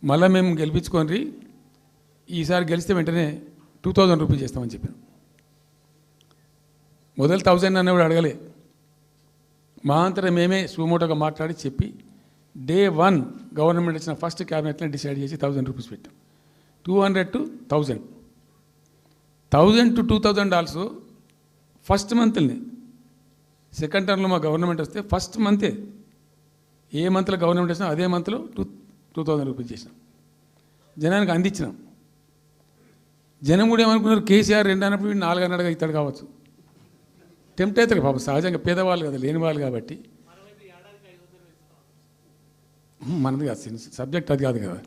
మళ్ళీ మేము గెలిపించుకొని ఈసారి గెలిస్తే వెంటనే 2000 రూపీస్ చేస్తామని చెప్పాను. మొదలు 1000 అన్న కూడా అడగలే. మా అంతటా మేమే సుమోటోగా మాట్లాడి చెప్పి డే 1 గవర్నమెంట్ వచ్చిన ఫస్ట్ క్యాబినెట్లో డిసైడ్ చేసి 1000 రూపీస్ పెట్టాం. 200 to 1000, 1000 to 2000 also first మంత్ని. Second టర్మ్లో మా గవర్నమెంట్ వస్తే ఫస్ట్ మంతే, ఏ మంత్లో గవర్నమెంట్ వచ్చినా అదే మంత్లో 2000 రూపీస్ చేసినాం, జనానికి అందించినాం. జనం కూడా ఏమనుకున్నారు, కేసీఆర్ 2 అన్నప్పుడు 4 అన్నట్టుగా ఇస్తాడు కావచ్చు, టెంప్ట్ అవుతారు పాపం, సహజంగా పేదవాళ్ళు కదా, లేని వాళ్ళు కాబట్టి. మనది కాదు సబ్జెక్ట్, అది కాదు కదా.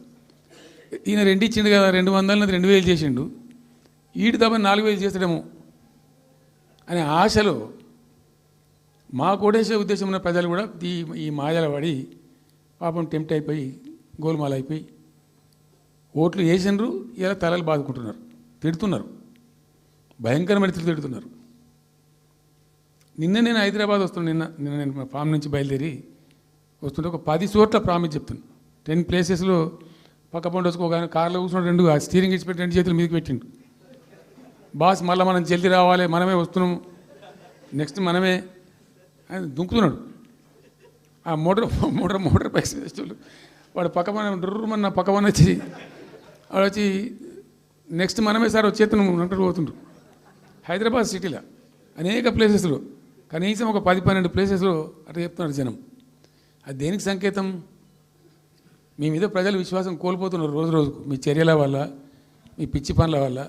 ఈయన 2 ఇచ్చిండు కదా, 200 2000 చేసిండు, ఈడు తప్ప 4000 చేస్తాడేమో అనే ఆశలో మా కోటేసే ఉద్దేశం ఉన్న ప్రజలు కూడా ఈ మాయల పడి పాపం టెంప్ట్ అయిపోయి గోల్మాల్ అయిపోయి ఓట్లు వేసినారు. ఇలా తలలు బాదుకుంటున్నారు, తిడుతున్నారు, భయంకరమైన తిడుతున్నారు. నిన్న నేను హైదరాబాద్ వస్తున్నాను, నిన్న నేను ఫామ్ నుంచి బయలుదేరి వస్తుంటే ఒక 10 చోట్ల ప్రామిస్ చెప్తున్నాను. 10 ప్లేసెస్లో పక్క పండు వచ్చుకోగానే కార్లో కూర్చున్నాడు, 2 స్టీరింగ్ ఇచ్చి పెట్టి 2 చేతులు మీదకి పెట్టిండు. బాస్ మళ్ళీ మనం జల్దీ రావాలి, మనమే వస్తున్నాము, నెక్స్ట్ మనమే అని దుంకుతున్నాడు. ఆ మోటార్ బైక్స్ వేసేవాళ్ళు వాడు పక్కన డ్రమన్న పక్కన వచ్చి వాడు వచ్చి నెక్స్ట్ మనమే సార్ వచ్చేతను అంటారు పోతుండ్రు. హైదరాబాద్ సిటీలో అనేక ప్లేసెస్లో కనీసం ఒక 10-12 ప్లేసెస్లో అట్లా చెప్తున్నారు జనం. అది దేనికి సంకేతం? మీ మీద ప్రజలు విశ్వాసం కోల్పోతున్నారు రోజు రోజుకు, మీ చర్యల వల్ల, మీ పిచ్చి పనుల వల్ల.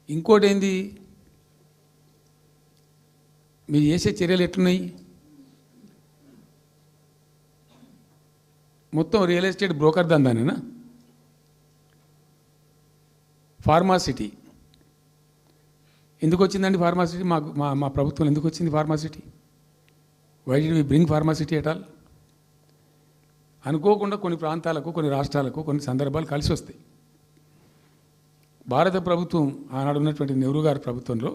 ఇంకోటి ఏంది, మీరు చేసే చర్యలు ఎట్లున్నాయి? మొత్తం రియల్ ఎస్టేట్ బ్రోకర్ దందానేనా? ఫార్మాసిటీ ఎందుకు వచ్చిందండి? ఫార్మాసిటీ మా ప్రభుత్వం ఎందుకు వచ్చింది pharma city? Why did we bring pharma city at all? అనుకోకుండా కొన్ని ప్రాంతాలకు, కొన్ని రాష్ట్రాలకు కొన్ని సందర్భాలు కలిసి వస్తాయి. భారత ప్రభుత్వం ఆనాడు ఉన్నటువంటి నెహ్రూ గారి ప్రభుత్వంలో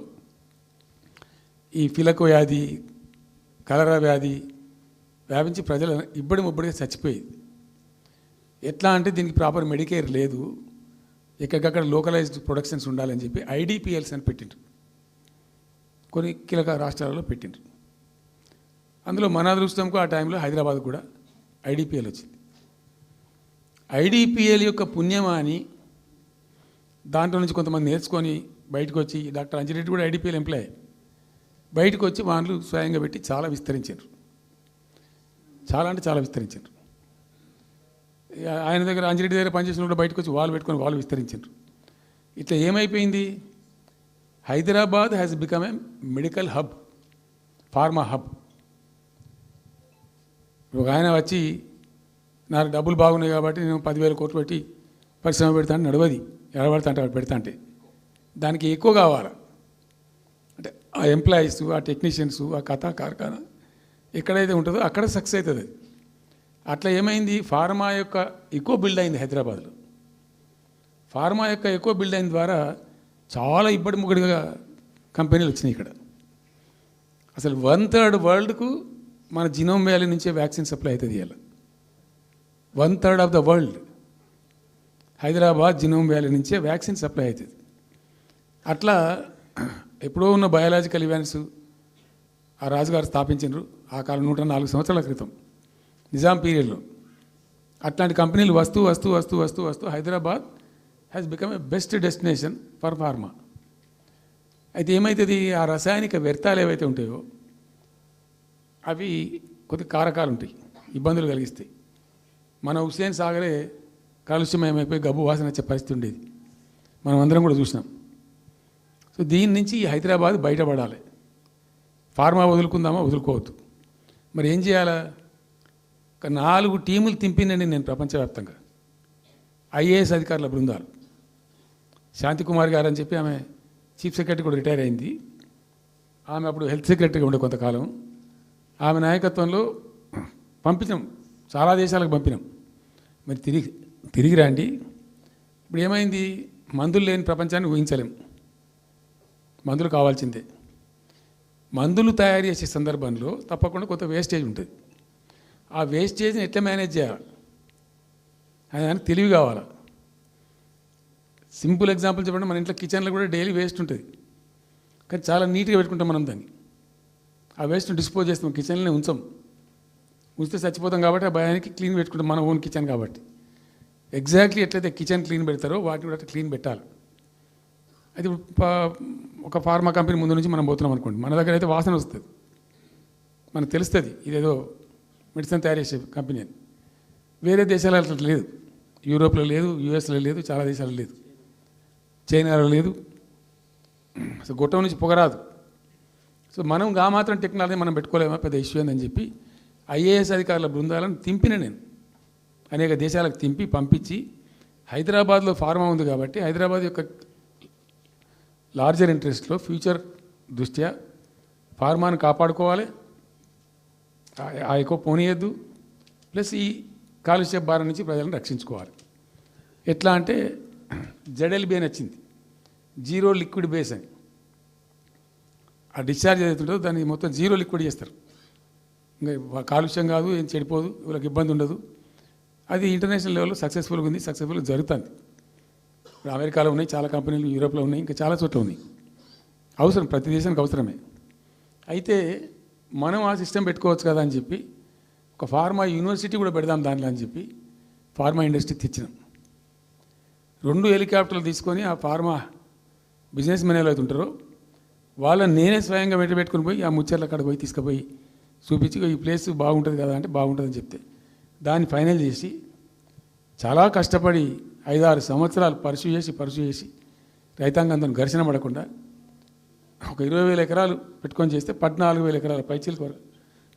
ఈ ఫిలకు వ్యాధి, కలరా వ్యాధి వ్యాపించి ప్రజలు ముబ్బడిగా చచ్చిపోయేది. ఎట్లా అంటే దీనికి ప్రాపర్ మెడికేర్ లేదు, ఎక్కడికక్కడ లోకలైజ్డ్ ప్రొడక్షన్స్ ఉండాలని చెప్పి ఐడిపిఎల్స్ అని పెట్టిండ్రు, కొన్ని కీలక రాష్ట్రాలలో పెట్టిండ్రు. అందులో మన అదృష్టంకు ఆ టైంలో హైదరాబాద్ కూడా ఐడిపిఎల్ వచ్చింది. ఐడిపిఎల్ యొక్క పుణ్యమా అని దాంట్లో నుంచి కొంతమంది నేర్చుకొని బయటకు వచ్చి, డాక్టర్ అంజిరెడ్డి కూడా ఐడిపిఎల్ ఎంప్లాయ్, బయటకు వచ్చి వాళ్ళు స్వయంగా పెట్టి చాలా విస్తరించారు, చాలా అంటే చాలా విస్తరించారు. ఆయన దగ్గర అంజిరెడ్డి దగ్గర పనిచేసినప్పుడు బయటకు వచ్చి వాళ్ళు పెట్టుకొని వాళ్ళు విస్తరించారు. ఇట్లా ఏమైపోయింది, Hyderabad has become a medical hub, pharma hub. ఒక ఆయన వచ్చి నాకు డబ్బులు బాగున్నాయి కాబట్టి నేను 10,000 కోట్లు పెట్టి పరిశ్రమ పెడతాను, నడవది, ఎడబడతా అంటే పెడతా అంటే దానికి ఎక్కువ కావాలి. అంటే ఆ ఎంప్లాయీస్, ఆ టెక్నీషియన్స్, ఆ కథా కార్ఖానా ఎక్కడైతే ఉంటుందో అక్కడ సక్సెస్ అవుతుంది. అట్లా ఏమైంది, ఫార్మా యొక్క ఎక్కువ బిల్డ్ అయింది హైదరాబాద్లో. ఫార్మా యొక్క ఎక్కువ బిల్డ్ అయిన ద్వారా చాలా ఇబ్బడి ముగ్గడిగా కంపెనీలు వచ్చినాయి ఇక్కడ. అసలు 1/3 వరల్డ్కు మన జినోమ్ వ్యాలీ నుంచే వ్యాక్సిన్ సప్లై అవుతుంది. ఇలా 1/3 of the world Hyderabad genome valley నుంచే వ్యాక్సిన్ సప్లై అవుతుంది. అట్లా ఎప్పుడో ఉన్న బయాలజికల్ ఈవెంట్స్ ఆ రాజుగారు స్థాపించారు ఆ కాలం 104 సంవత్సరాల క్రితం నిజాం పీరియడ్లో. అట్లాంటి కంపెనీలు వస్తూ వస్తూ వస్తూ వస్తూ వస్తూ Hyderabad has become a best destination for pharma. అయితే ఏమవుతుంది, ఆ రసాయనిక వ్యర్థాలు ఏవైతే ఉంటాయో అవి కొద్ది కారకాలు ఉంటాయి, ఇబ్బందులు కలిగిస్తాయి. మన హుస్సేన్ సాగరే కాలుష్యమయమైపోయి గబ్బు వాసన వచ్చే పరిస్థితి ఉండేది, మనం అందరం కూడా చూసినాం. సో దీని నుంచి హైదరాబాద్ బయటపడాలి. ఫార్మా వదులుకుందామా, వదులుకోవద్దు. మరి ఏం చేయాలా? 4 టీములు తింపిందండి నేను ప్రపంచవ్యాప్తంగా, ఐఏఎస్ అధికారుల బృందాలు. శాంతికుమార్ గారు అని చెప్పి ఆమె చీఫ్ సెక్రటరీ కూడా రిటైర్ అయింది. ఆమె అప్పుడు హెల్త్ సెక్రటరీగా ఉండే కొంతకాలం. ఆమె నాయకత్వంలో పంపించాం, చాలా దేశాలకు పంపినాం. మరి తిరిగి రండి. ఇప్పుడు ఏమైంది, మందులు లేని ప్రపంచాన్ని ఊహించలేం, మందులు కావాల్సిందే. మందులు తయారు చేసే సందర్భంలో తప్పకుండా కొంత వేస్టేజ్ ఉంటుంది. ఆ వేస్టేజ్ని ఎట్లా మేనేజ్ చేయాలి? దానికి తెలివి కావాలి. సింపుల్ ఎగ్జాంపుల్ చెప్పండి, మన ఇంట్లో కిచెన్లో కూడా డైలీ వేస్ట్ ఉంటుంది, కానీ చాలా నీట్గా పెట్టుకుంటాం మనం దాన్ని. ఆ వేస్ట్ని డిస్పోజ్ చేస్తాం, కిచెన్లోనే ఉంచితే చచ్చిపోతాం కాబట్టి ఆ భయానికి క్లీన్ పెట్టుకుంటాం, మన ఓన్ కిచెన్ కాబట్టి. ఎగ్జాక్ట్లీ ఎట్లయితే కిచెన్ క్లీన్ పెడతారో వాటిని కూడా క్లీన్ పెట్టాలి. అది ఒక ఫార్మా కంపెనీ ముందు నుంచి మనం పోతున్నాం అనుకోండి, మన దగ్గర అయితే వాసన వస్తుంది, మనకు తెలుస్తుంది ఇదేదో మెడిసిన్ తయారు చేసే కంపెనీ అని. వేరే దేశాలలో అట్లా లేదు, యూరోప్లో లేదు, యూఎస్లో లేదు, చాలా దేశాల్లో లేదు, చైనాలో లేదు, అసలు గొట్టం నుంచి పొగరాదు. సో మనం మాత్రం టెక్నాలజీ మనం పెట్టుకోలేమా, పెద్ద ఇష్యూ అని చెప్పి ఐఏఎస్ అధికారుల బృందాలను తింపిన నేను అనేక దేశాలకు తింపి పంపించి, హైదరాబాద్లో ఫార్మా ఉంది కాబట్టి హైదరాబాద్ యొక్క లార్జర్ ఇంట్రెస్ట్లో ఫ్యూచర్ దృష్ట్యా ఫార్మాను కాపాడుకోవాలి, ఆ ఎక్కువ పోనీయద్దు, ప్లస్ ఈ కాలుష్య భారం నుంచి ప్రజలను రక్షించుకోవాలి. ఎట్లా అంటే జెడ్ఎల్బీ అని వచ్చింది, జీరో లిక్విడ్ బేస్ అని. ఆ డిశ్చార్జ్ ఏదైతుంటుందో దాన్ని మొత్తం జీరో లిక్విడ్ చేస్తారు, ఇంకా కాలుష్యం కాదు, ఏం చెడిపోదు, వీళ్ళకి ఇబ్బంది ఉండదు. అది ఇంటర్నేషనల్ లెవెల్లో సక్సెస్ఫుల్గా ఉంది, సక్సెస్ఫుల్గా జరుగుతుంది. ఇప్పుడు అమెరికాలో ఉన్నాయి చాలా కంపెనీలు, యూరోప్లో ఉన్నాయి, ఇంకా చాలా చోట్ల ఉన్నాయి. అవసరం, ప్రతి దేశానికి అవసరమే. అయితే మనం ఆ సిస్టమ్ పెట్టుకోవచ్చు కదా అని చెప్పి ఒక ఫార్మా యూనివర్సిటీ కూడా పెడదాం దాంట్లో అని చెప్పి ఫార్మా ఇండస్ట్రీ తెచ్చినాం. 2 హెలికాప్టర్లు తీసుకొని ఆ ఫార్మా బిజినెస్ మెన్ అయితే ఉంటారో వాళ్ళని నేనే స్వయంగా పెట్టుకుని పోయి ఆ ముచ్చర్ల అక్కడ పోయి తీసుకుపోయి చూపించి ఈ ప్లేస్ బాగుంటుంది కదా అంటే బాగుంటుందని చెప్తే దాన్ని ఫైనల్ చేసి చాలా కష్టపడి 5-6 సంవత్సరాలు పర్సూ చేసి రైతాంగంతో ఘర్షణ పడకుండా ఒక 20,000 ఎకరాలు పెట్టుకొని చేస్తే 14,000 ఎకరాల పైచీల కొరకు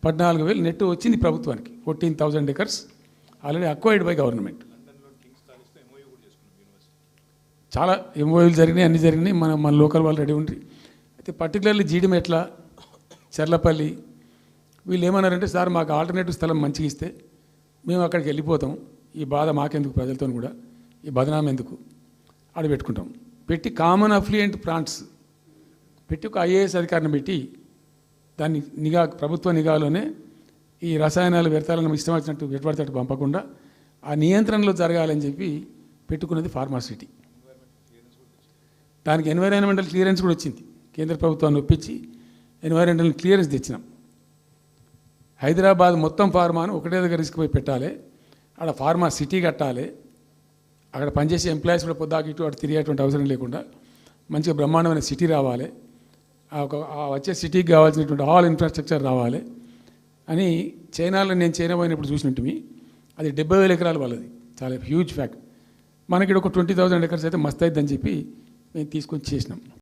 14,000 నెట్ వచ్చింది ప్రభుత్వానికి. 14,000 acres already acquired by government. చాలా ఎంఓయూలు జరిగినాయి, అన్నీ జరిగినాయి, మన లోకల్ వాళ్ళు రెడీ ఉండి. అయితే పర్టికులర్లీ జీడిమెట్ల, చర్లపల్లి వీళ్ళు ఏమన్నారంటే, సార్ మాకు ఆల్టర్నేటివ్ స్థలం మంచిగా ఇస్తే మేము అక్కడికి వెళ్ళిపోతాం, ఈ బాధ మాకెందుకు, ప్రజలతో కూడా ఈ బదనాం ఎందుకు, ఆడ పెట్టుకుంటాం. పెట్టి కామన్ అఫ్లియంట్ ప్లాంట్స్ పెట్టి ఒక ఐఏఎస్ అధికారిని పెట్టి దాన్ని ప్రభుత్వ నిఘాలోనే ఈ రసాయనాలు వ్యర్థాలను ఇష్టం వచ్చినట్టు ఎటుపడితే పంపకుండా ఆ నియంత్రణలో జరగాలని చెప్పి పెట్టుకున్నది ఫార్మాసిటీ. దానికి ఎన్వైరాన్మెంటల్ క్లియరెన్స్ కూడా వచ్చింది, కేంద్ర ప్రభుత్వాన్ని ఒప్పించి ఎన్వైరాన్మెంటల్ క్లియరెన్స్ తెచ్చినాం. హైదరాబాద్ మొత్తం ఫార్మాను ఒకటే దగ్గర తీసుకుపోయి పెట్టాలి, అక్కడ ఫార్మా సిటీ కట్టాలి, అక్కడ పనిచేసే ఎంప్లాయీస్ కూడా పొద్దాకి ఇటు అటు తిరిగేటువంటి అవసరం లేకుండా మంచిగా బ్రహ్మాండమైన సిటీ రావాలి, వచ్చే సిటీకి కావాల్సినటువంటి ఆల్ ఇన్ఫ్రాస్ట్రక్చర్ రావాలి అని చైనాలో నేను చైనా పోయినప్పుడు చూసినట్టు అది 70,000 ఎకరాలు వాళ్ళది, చాలా హ్యూజ్ ఫ్యాక్ట్. మనకి ఒక 20,000 ఎకర్స్ అయితే మస్తు అవుతుందని చెప్పి మేము తీసుకొని చేసినాం.